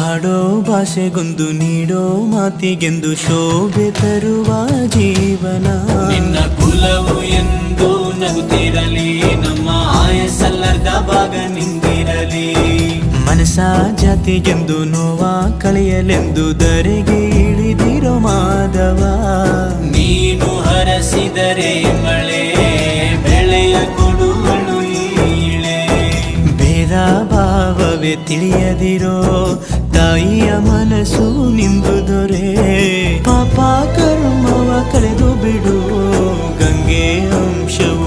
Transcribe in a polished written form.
ಹಾಡೋ ಭಾಷೆಗೊಂದು ನೀಡೋ ಮಾತಿಗೆಂದು ಶೋಭೆ ತರುವ ಜೀವನ. ನಿನ್ನ ಕುಲವು ಎಂದು ನಗುತ್ತಿರಲಿ, ನಮ್ಮ ಆಯಸ್ಸಲ್ಲದ ಭಾಗ ನಿಂದಿರಲಿ. ಮನಸ ಜಾತಿಗೆಂದು ನೋವ ಕಳೆಯಲೆಂದು ಧರೆಗೆ ಇಳಿದಿರೋ ಮಾಧವ. ನೀನು ಹರಸಿದರೆ ಮಳೆ ಬೆಳೆಯ ಕೊಡುವಳು ಈಳೆ. ಭೇದ ಭಾವವೇ ತಿಳಿಯದಿರೋ ತಾಯಿಯ ಮನಸ್ಸು ನಿಂದು ದೊರೆ. ಪಾಪ ಕರ್ಮವ ಕಳೆದು ಬಿಡು, ಗಂಗೆ ಅಂಶವು